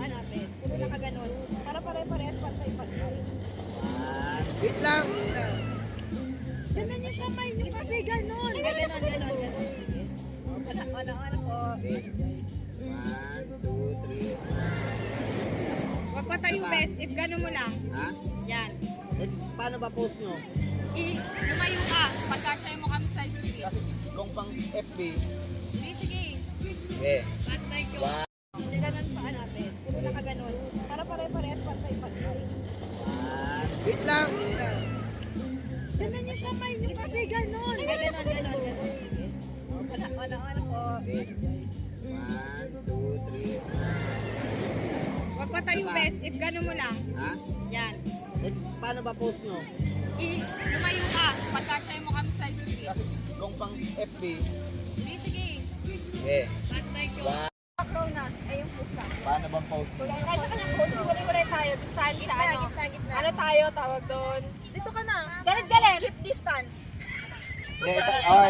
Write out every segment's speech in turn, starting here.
paa natin. Puro nakaganon. Para pare-parehas pantay-pantay. Wait lang, wait lang. Ganon yung kamay nyo kasi ganon. Ganon. Sige. Ano po. Wait. 1, 2, 3. Huwag pa tayo best, if gano'n mo lang. Ha? Yan. Eh, paano ba post nyo? Lumayo ka, pagkasya mo kami sa screen. Kasi kung pang FB. Sige. Eh. Pantay siya. Ganon paa natin. Puro nakaganon. Para pare-parehas pantay-pantay. Wait lang, wait lang. Ganon yung kamay nyo kasi ganon. Ganon. Sige. Ano po. Wait. 1, 2, 3. Huwag pa tayo best, if gano'n mo lang. Ha? Yan. Eh, paano ba post nyo? Lumayo ka, pagkasya mo kami sa screen. Kasi kung pang FB. Sige. Eh. Pantay siya. Crow na. Ay, yung pusa. Paano bang post nyo? Kahit sa kanyang post, wala tayo. Doon saan sa ano? Gitna. Ano tayo, tawag doon? Dito ka na. Galit! Keep distance. Hindi,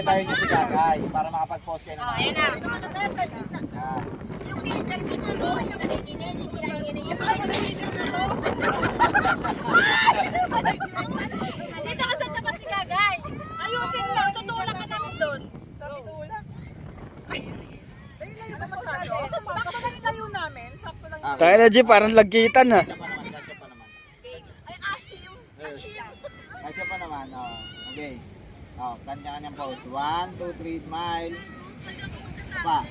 tayo nyo si Gagay para makapag-post kayo naman. Ayan na. Dito ka na best. Gitna. Yan. Yung nilidar dito mo. Yung nilidar. Hindi nanginginig. Dito ka sa tapat ni Gagay. Ayusin mo, tutulak ka namin doon. Sabi tulak. Ayun na yung masyado. Sakto lang yung tayo namin. Sakto lang yung Kaya na, G, parang lagkitan na. Kasya pa naman. Ay, asim. Kasya pa naman, oh. Okay. Oh, kanya-kanyang pose. 1, 2, 3, smile. Isa pa.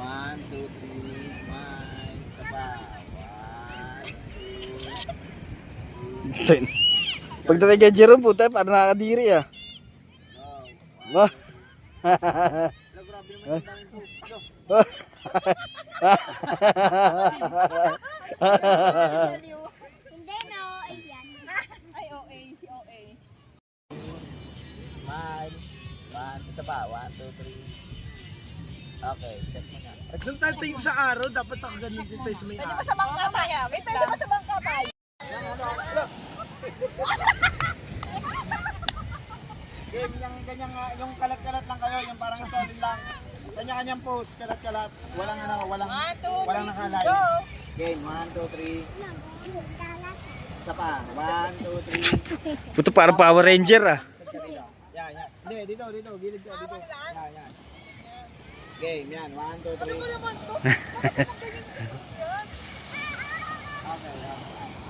1, 2, 3, smile. Isa pa. 1, 2, 3. Pagdating kay Jerome, puta, parang nakakadiri ah. Wah. Hello, grabe naman yung daming pose. Hello. Hindi na OA yan. Ay, OA. Si OA. Smile. 1, isa pa. 1, 2, 3. Okay, check mo na. At nung tayo sa araw, dapat nakaganon din tayo sa may Pwede araw. ba sa bangka tayo? May pwede ba sa bangka tayo? Game, yung ganyan nga, yung kalat-kalat lang kayo, yung parang solid lang. Kanya-kanyang pose, kalat-kalat. Walang walang nakalay. Game, 1, 2, 3. Isa pa. 1, 2, 3. Puto, parang Power Ranger ah. Yan. Hindi, dito, gilid ka, dito. Yan. Game, yan. 1, 2, 3. Okay,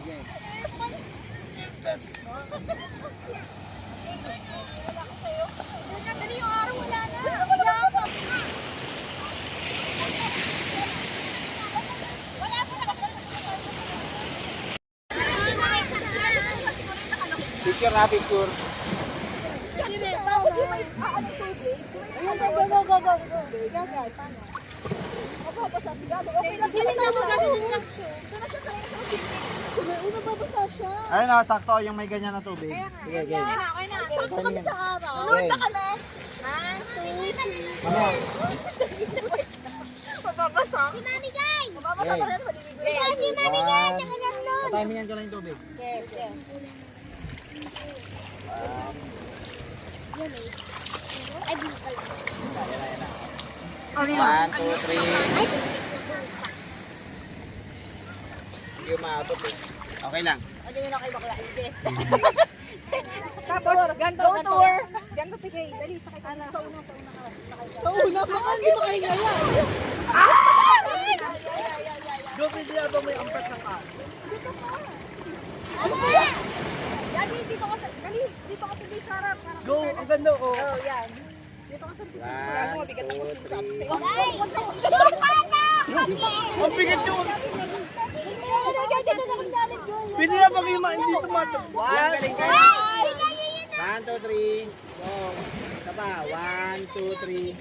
game. Dali yung araw, wala na. Picture na, picture. Tapos yung may tubig. Go. Gagay, paano? Mababasa si Gagay. Okay lang siya. Ito na siya, sanay siya swimming. Una babasa siya. Ayun na, sakto yung may ganyan na tubig. Sige, game. Okay na. Sakto kami sa araw. Okay. Load na kami. Ano? Mababasa. Si Mami Guy. Mababasa pa rin. Si Mami Guy, patayimingan ko lang yung tubig. Yan na. 1, 2, 3. Hindi umabot eh. Okay lang. Ano yun ako kay bakla? Sige. Tapos, ganto. Ganto, sige, dali, sakay ka na. Sa una ka. Sa una, baka hindi pa kayo gala. Gobi niya ba may ampat ng ka? Ano ba? Dali, dito ka sa... Dali, dito ka sa Sarap. Go, ang ganda oh. Oh, yan. Dito ka sa... 1, 2, 3. Ang bigat yun. Pwede na ba kayo hindi tumatapos? Yan, galing kayo. 1, 2, 3. Go. Isa pa. 1, 2, 3.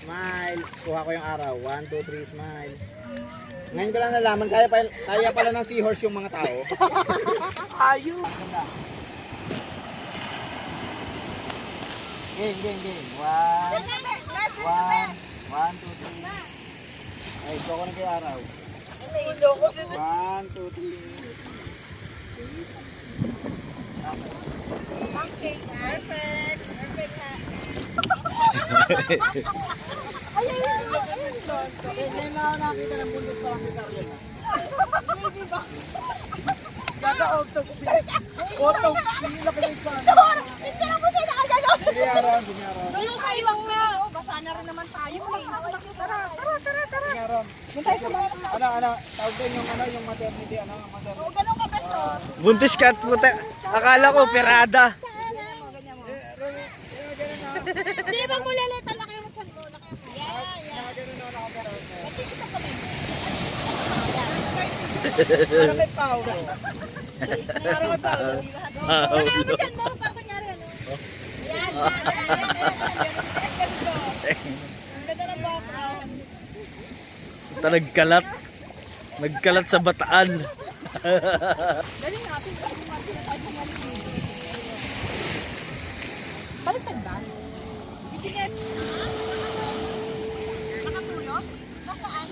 Smile. Kuha ko yung araw. 1, 2, 3. Smile. Ngayon ko lang nalaman, kaya pala ng seahorse yung mga tao. Ayaw. Game. 1, 2, 3. Ay, ito ko na kayo araw. 1, 2, 3. Okay, perfect. Perfect ha. Ngayon na ako nakita ng bundok pa lang si Carlo. Gaga autopsy. Autopsy. Laki ng sana. Picture lang mo siya nakagano'n. Siniaran, siniaran. Tulong sa iwang na. Oh, basa na rin naman tayo. Tara. Siniaran. Tawag din yung yung maternity, yung maternity. O, ganun ka beso. Buntis ka at puta. Akala ko operada. Ganyan mo. Ganun na. Di ba mo leleta na kayo mo? Ganun na nakaperon. Ano kay Pao? Nakamagan mo pa kunyari ano. Yan. Ang ganda ng background. Puta, nagkalat. Nagkalat sa bataan. Galing natin. Baliktad ba? Bitingin. Nakatulog? Nasaan?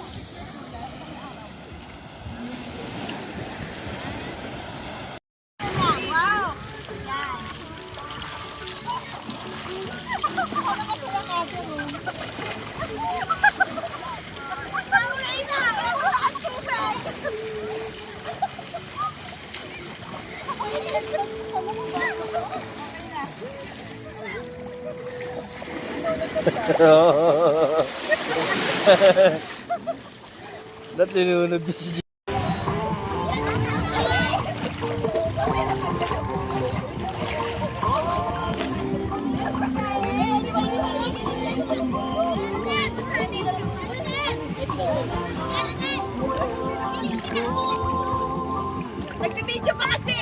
Wow! Yan. Naulay na! Ang tubig! Ba't linunod niya si Nagpipidyo pa kasi!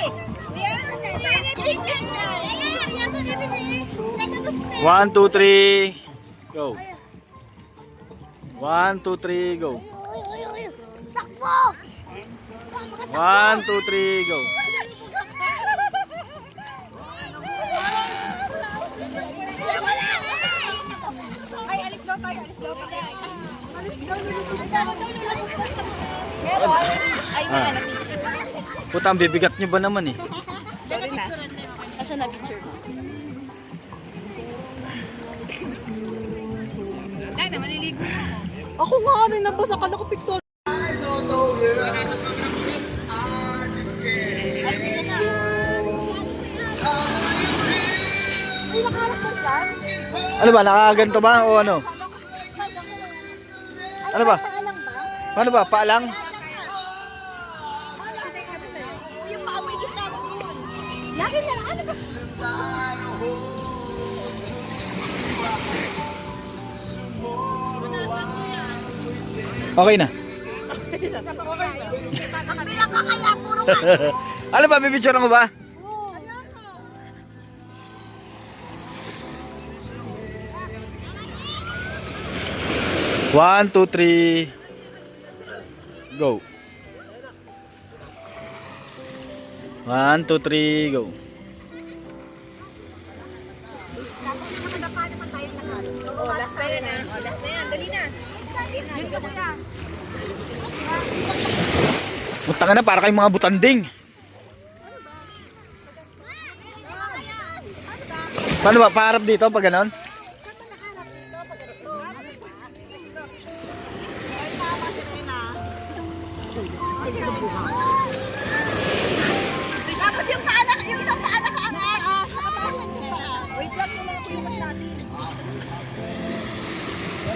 One, two, three, go. 1, 2, 3, go. Takbo! 1, 2, 3, go. Ay, alis daw tayo. Meron. Ay, wala na picture. Puta, ang bibigat niyo ba naman eh? Sorry na. Asa na picture mo? Ay, na maliligo. Ako nga, nabasa ka na ko picture. Ay, sige na. Ay, nakaharap ka dyan? Ano ba, nakaganto ba o ano? Ano ba? Paalang ba? Paano ba, paalang? Yung paamoy kita mo doon. Lagi na lang. Ano ba? Okay na. Bilang ka kaya, puro ka. Ano ba, bibidyoran mo ba? One, two, three, go. 1, 2, 3, go. Oo, last na yan ah. Last na yan, dali na. Yun ka muna. Punta ka na, para kayong mga butanding. Paano ba, paharap dito pag ganon? Tapos yung paanak, yung isang paanak kaangat. Wait lang muna ako yung natin.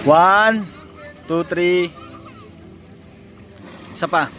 1, 2, 3. Isa pa.